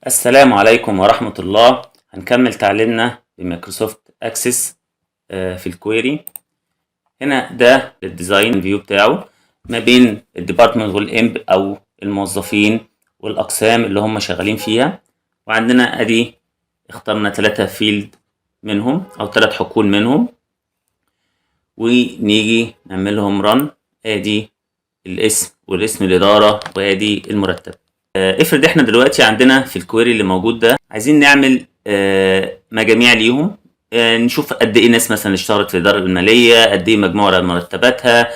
السلام عليكم ورحمة الله. هنكمل تعليمنا بمايكروسوفت اكسس في الكويري. هنا ده الديزاين فيو بتاعه ما بين الديبارتمنت والامب او الموظفين والاقسام اللي هم شغالين فيها. وعندنا ادي اخترنا 3 فيلد منهم او 3 حقول منهم، ونيجي نعمل لهم رن. ادي الاسم والاسم الادارة وادي المرتب. افرض احنا دلوقتي عندنا في الكويري اللي موجود ده عايزين نعمل مجاميع ليهم، نشوف قد ايه ناس مثلا اشتغلت في الاداره الماليه، قد ايه مجموع مرتباتها،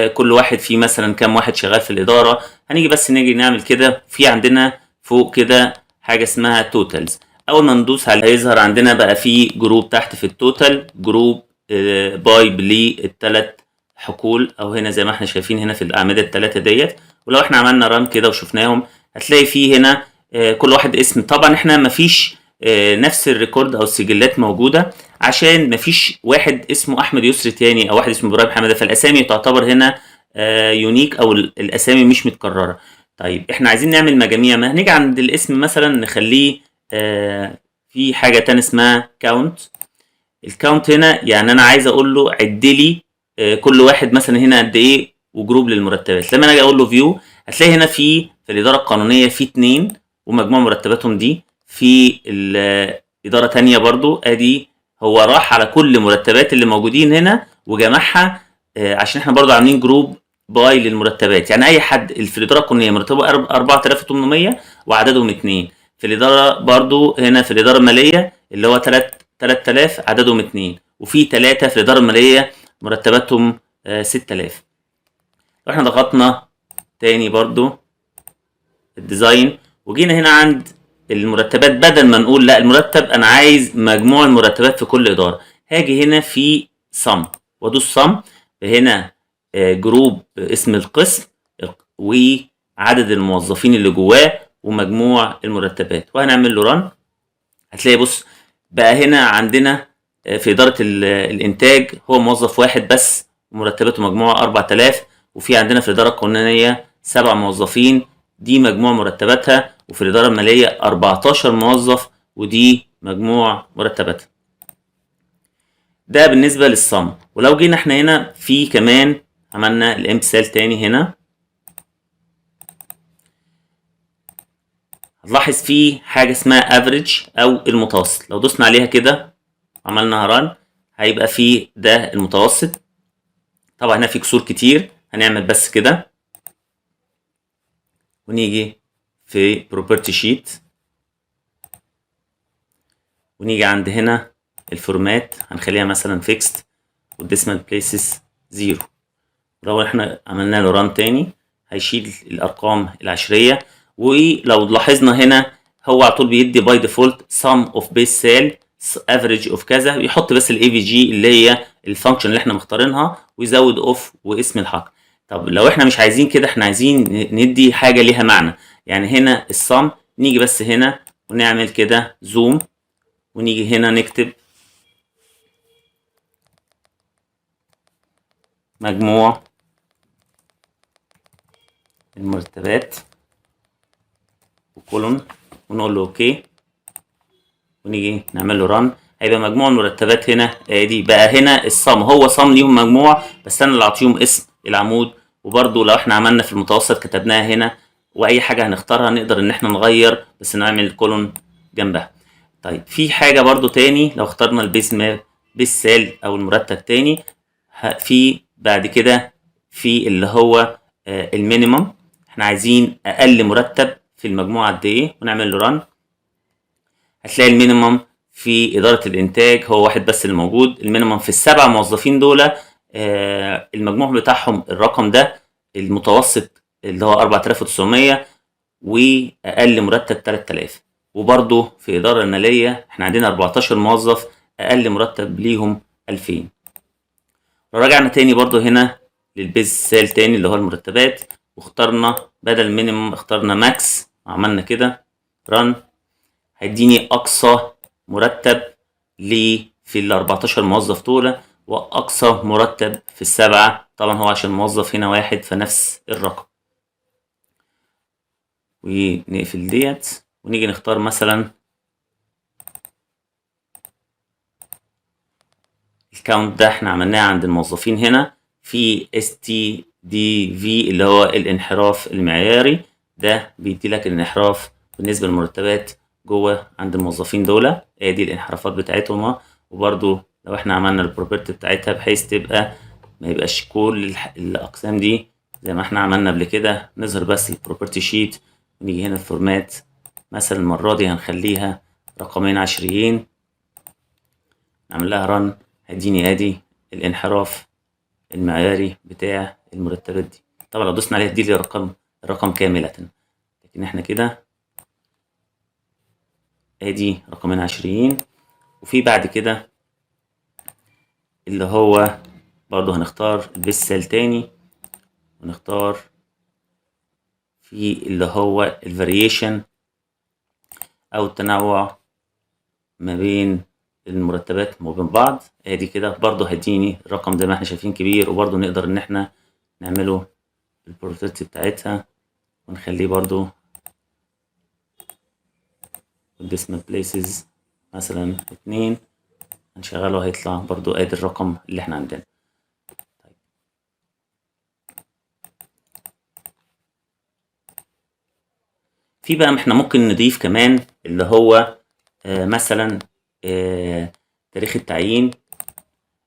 كل واحد فيه مثلا كام واحد شغال في الاداره. هنيجي بس نيجي نعمل كده. في عندنا فوق كده حاجه اسمها توتالز. اول ما ندوس عليه هيظهر عندنا بقى في جروب تحت في التوتال، جروب باي للثلاث حقول، او هنا زي ما احنا شايفين هنا في الاعمده الثلاثه ديت. ولو احنا عملنا ران كده وشفناهم هتلاقي فيه هنا كل واحد اسم. طبعا احنا مفيش نفس الريكورد او السجلات موجوده، عشان مفيش واحد اسمه احمد يسري تاني او واحد اسمه ابراهيم حماده، فالاسامي تعتبر هنا يونيك او الاسامي مش متكرره. طيب احنا عايزين نعمل مجاميع، ما هنيجي عند الاسم مثلا نخليه في حاجه تانية اسمها كاونت. الكاونت هنا يعني انا عايز اقول له عد لي كل واحد مثلا هنا قد ايه وجروب للمرتبات. لما انا اجي اقول له فيو هتلاقي هنا في الاداره القانونيه في 2 ومجموع مرتباتهم دي. في الاداره تانية برضو ادي هو راح على كل مرتبات اللي موجودين هنا وجمعها، عشان احنا برضو عاملين جروب باي للمرتبات. يعني اي حد في الاداره القانونيه مرتبه 4800 وعددهم 2. في الاداره برضو هنا في الاداره الماليه اللي هو 3000 عددهم 2، وفي 3 في الاداره الماليه مرتباتهم 6000. واحنا ضغطنا تاني برضو الديزاين وجينا هنا عند المرتبات، بدل ما نقول لا المرتب انا عايز مجموع المرتبات في كل اداره، هاجي هنا في صم وادوس صم. هنا جروب اسم القسم وعدد الموظفين اللي جواه ومجموع المرتبات، وهنعمل له رن. هتلاقي بص بقى هنا عندنا في إدارة الإنتاج هو موظف واحد بس ومرتباته مجموعة 4000، وفي عندنا في الإدارة القانونية 7 موظفين دي مجموع مرتباتها، وفي الإدارة المالية 14 موظف ودي مجموع مرتباتها. ده بالنسبة للصم. ولو جينا احنا هنا في كمان عملنا الامثال تاني هنا، هتلاحظ فيه حاجة اسمها افريج او المتوسط. لو دوسنا عليها كده عملنا ران هيبقى فيه ده المتوسط. طبعا هنا في كسور كتير، هنعمل بس كده ونيجي في بروبرتي شيت ونيجي عند هنا الفورمات هنخليها مثلا فيكست والديسمال بليسز 0. لو احنا عملنا له ران تاني هيشيل الارقام العشريه. ولو لاحظنا هنا هو على طول بيدي باي ديفولت sum of base cell average of كذا، بيحط بس الاي في جي اللي هي الفانكشن اللي احنا مختارينها ويزود اوف واسم الحقل. طب لو احنا مش عايزين كده، احنا عايزين ندي حاجه ليها معنى، يعني هنا الصم نيجي بس هنا ونعمل كده زوم ونيجي هنا نكتب مجموع المرتبات وكولون ونقول له اوكي ونيجي نعمل له ران. هيبقى مجموع المرتبات هنا ادي بقى هنا الصم، هو صم ليهم مجموع بس انا اللي اعطيهم اسم العمود. وبرده لو احنا عملنا في المتوسط كتبناها هنا، واي حاجه هنختارها نقدر ان احنا نغير بس نعمل كولون جنبها. طيب في حاجه برده تاني، لو اخترنا البيس سيل او المرتب تاني، في بعد كده في اللي هو المينيمم، احنا عايزين اقل مرتب في المجموعه قد ايه ونعمل له ران. هتلاقي المينيمم في إدارة الإنتاج هو واحد بس اللي موجود. المينيمم في ال7 موظفين دول المجموع بتاعهم الرقم ده، المتوسط اللي هو 4900 وأقل مرتب 3000. وبرضه في الإدارة المالية احنا عندنا 14 موظف أقل مرتب ليهم 2000. لو رجعنا تاني برضه هنا للبيز سيل تاني اللي هو المرتبات، واخترنا بدل مينيمم اخترنا ماكس وعملنا كده ران، هيديني اقصى مرتب في ال 14 موظف دول واقصى مرتب في ال7. طبعا هو عشان موظف هنا واحد فنفس الرقم. ونقفل ديت ونيجي نختار مثلا الكاونت ده احنا عملناه عند الموظفين هنا في STDV اللي هو الانحراف المعياري. ده بيدي لك الانحراف بالنسبة للمرتبات جوه عند الموظفين دول، ادي الانحرافات بتاعتهم. وبرضو لو احنا عملنا البروبرتي بتاعتها بحيث تبقى ما يبقاش كل الاقسام دي زي ما احنا عملنا قبل كده، نظهر بس البروبرتي شيت ونيجي هنا الفورمات. مثلا المرة دي هنخليها رقمين عشريين، نعمل لها رن، هيديني ادي الانحراف المعياري بتاع المرتبات دي. طبعا لو دوسنا عليها تديلي الرقم كاملة، لكن احنا كده ادي رقمين عشريين. وفي بعد كده اللي هو برضو هنختار البيس سيل تاني، ونختار في اللي هو الفاريشن او التنوع ما بين المرتبات وبين بعض. ادي كده برضو هيديني الرقم زي ما احنا شايفين كبير، وبرضو نقدر ان احنا نعمله البروبرتي بتاعتها ونخليه برضو decimal places مثلا 2، هنشغله هيطلع برضو ادي الرقم اللي احنا عندنا. طيب. في بقى احنا ممكن نضيف كمان اللي هو مثلا تاريخ التعيين.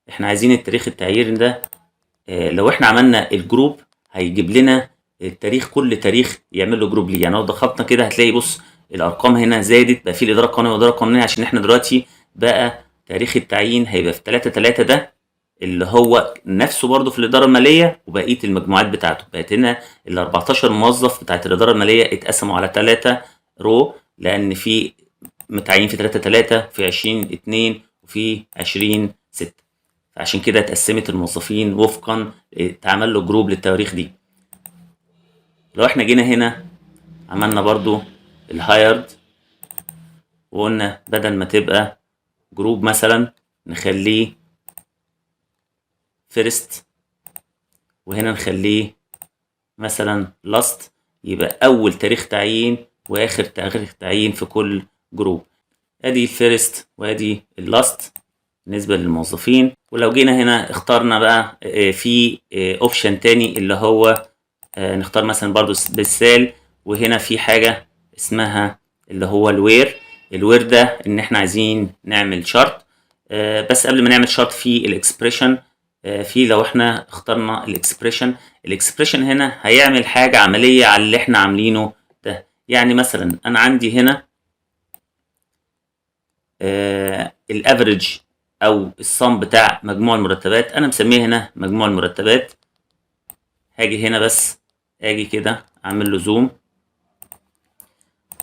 احنا عايزين التاريخ التعيين ده لو احنا عملنا الجروب هيجيب لنا التاريخ، كل تاريخ يعمل له جروب ليه. يعني لو ضغطنا كده هتلاقي بص الارقام هنا زادت، بقى في الاداره القانونيه والاداره القانونيه، عشان احنا دلوقتي بقى تاريخ التعيين هيبقى في 3/3 ده اللي هو نفسه برضه في الاداره الماليه، وبقيه المجموعات بتاعته بقت هنا ال 14 موظف بتاعت الاداره الماليه اتقسموا على 3 رو، لان في متعين في 3/3 في 20/2 وفي 20/6. فعشان كده اتقسمت الموظفين وفقا اتعمل له جروب للتواريخ دي. لو احنا جينا هنا عملنا برضو الهايرد وقلنا بدل ما تبقى جروب مثلا نخليه فيرست، وهنا نخليه مثلا لاست، يبقى اول تاريخ تعيين واخر تاريخ تعيين في كل جروب. ادي الفيرست وادي اللاست بالنسبه للموظفين. ولو جينا هنا اخترنا بقى في اوبشن تاني اللي هو نختار مثلا برضو سبيسال، وهنا في حاجه اسمها اللي هو الوير ده ان احنا عايزين نعمل شرط. بس قبل ما نعمل شرط في الاكسبريشن، في لو احنا اخترنا الاكسبريشن هنا هيعمل حاجه عمليه على اللي احنا عاملينه ده. يعني مثلا انا عندي هنا الافريج او الصم بتاع مجموع المرتبات، انا مسميه هنا مجموع المرتبات. هاجي هنا بس اجي كده اعمل له زوم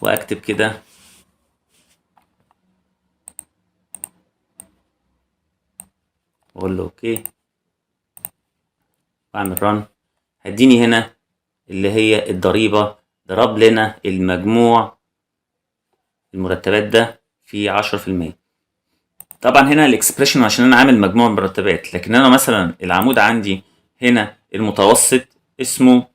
واكتب كده واقول له اوكي واعمل ران، هديني هنا اللي هي الضريبة ضرب لنا المجموع المرتبات ده في 10%. طبعا هنا الاكسبريشن عشان انا عامل مجموع مرتبات، لكن انا مثلا العمود عندي هنا المتوسط اسمه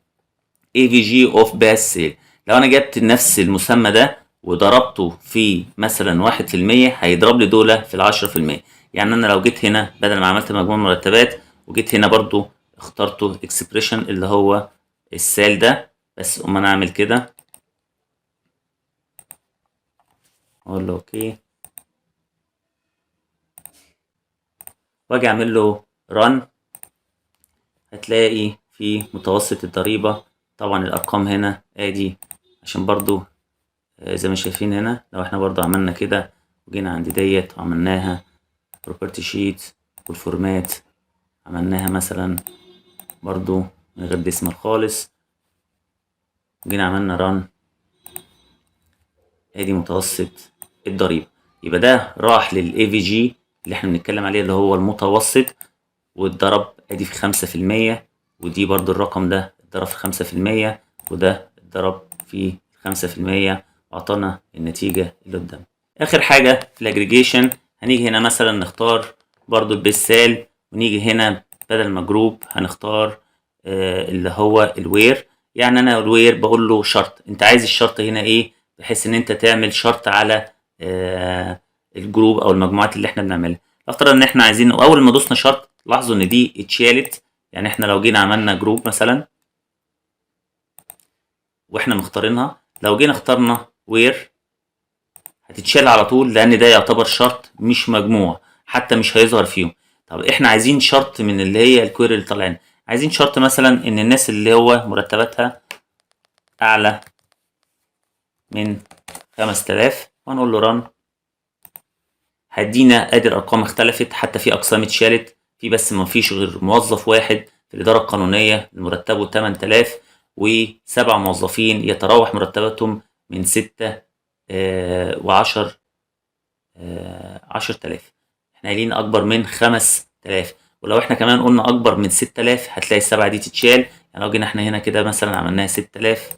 AVG of base sale. لو انا جبت نفس المسمى ده وضربته في مثلا 1% هيضرب لي دولة في 10%. يعني انا لو جيت هنا بدل ما عملت مجموع مرتبات وجيت هنا برضو اخترته اكسبريشن اللي هو السال ده، بس اما انا اعمل كده اقول له اوكي واجي اعمل له رن، هتلاقي في متوسط الضريبة. طبعا الارقام هنا ادي عشان برضو زي ما شايفين هنا لو احنا برضو عملنا كده وجينا عند ديت وعملناها بروبرتي شيت والفورمات عملناها مثلا برضو من غير ديسمال خالص، وجينا عملنا ران، ادي متوسط الضريبة. يبقى ده راح للاي في جي اللي احنا بنتكلم عليه اللي هو المتوسط، واتضرب ادي في 5%، ودي برضو الرقم ده اتضرب في 5%، وده اتضرب في 5%، واعطانا النتيجة اللي قدام. اخر حاجة في الاجريجيشن هنيجي هنا مثلا نختار برضو البسال، ونيجي هنا بدل ما جروب هنختار اللي هو الوير. يعني انا الوير بقول له شرط، انت عايز الشرط هنا ايه؟ بحيث ان انت تعمل شرط على الجروب او المجموعات اللي احنا بنعملها. افترض ان احنا عايزين اول ما دوسنا شرط، لاحظوا ان دي اتشالت. يعني احنا لو جينا عملنا جروب مثلا واحنا مختارينها، لو جينا اخترنا وير هتتشال على طول، لان ده يعتبر شرط مش مجموع، حتى مش هيظهر فيهم. طب احنا عايزين شرط من اللي هي الكويري اللي طالعين، عايزين شرط مثلا ان الناس اللي هو مرتباتها اعلى من 5000، وهنقول له ران. هيدينا ادي الارقام اختلفت، حتى في اقسام اتشالت، في بس ما فيش غير موظف واحد في الاداره القانونيه مرتبه 8000، و7 موظفين يتراوح مرتباتهم من 6 و10 10,000. احنا قايلين اكبر من 5000، ولو احنا كمان قلنا اكبر من 6000 هتلاقي السبعه دي تتشال. يعني لو جينا احنا هنا كده مثلا عملناها 6000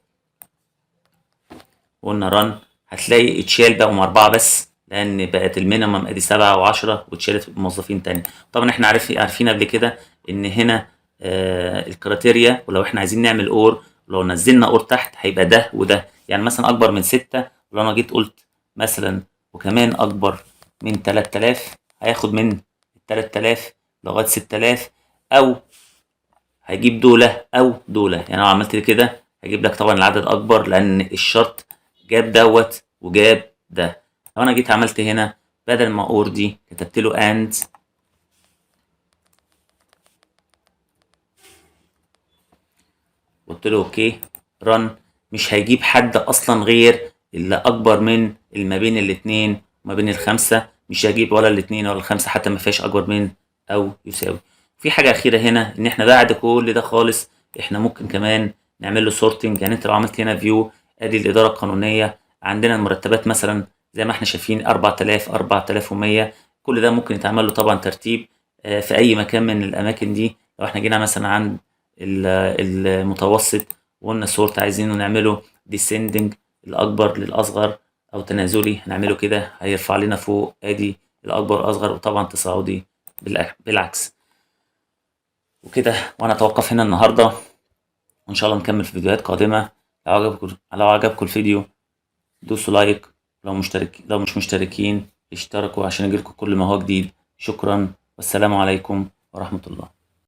وقلنا ران، هتلاقي اتشال بقوا 4 بس، لان بقت المينيمم ادي 7 و10 واتشالت موظفين تاني. طبعا احنا عارفين قبل كده ان هنا الكريتيريا، ولو احنا عايزين نعمل اور، لو نزلنا اور تحت هيبقى ده وده. يعني مثلا اكبر من 6، ولو انا جيت قلت مثلا وكمان اكبر من 3000، هياخد من 3000 لغايه 6000، او هيجيب دولة او دولة. يعني لو عملت كده هيجيب لك طبعا العدد اكبر، لان الشرط جاب دوت وجاب ده. لو انا جيت عملت هنا بدل ما اور دي كتبت له اند، قلت له اوكي رن، مش هيجيب حد اصلا غير اللي اكبر من ما بين الاتنين وما بين الخمسة، مش هيجيب ولا الاتنين ولا الخمسة، حتى ما فيهاش اكبر من او يساوي. في حاجة اخيرة هنا، ان احنا بعد كل ده خالص احنا ممكن كمان نعمل له سورتنج. يعني انت لو عملت هنا فيو، ادي الادارة القانونية، عندنا المرتبات مثلا زي ما احنا شايفين 4000 4100، كل ده ممكن يتعمل له طبعا ترتيب في اي مكان من الاماكن دي. لو احنا جينا مثلا عند المتوسط وقلنا سورت عايزينه نعمله descending، الأكبر للأصغر، أو تنازلي هنعمله كده، هيرفع لنا فوق ادي الأكبر أصغر، وطبعا تصاعدي بالعكس. وكده وأنا أتوقف هنا النهاردة، وإن شاء الله نكمل في فيديوهات قادمة. لو عجبكم الفيديو دوسوا لايك، لو مش مشتركين اشتركوا عشان يجيلكم كل ما هو جديد. شكرا والسلام عليكم ورحمة الله.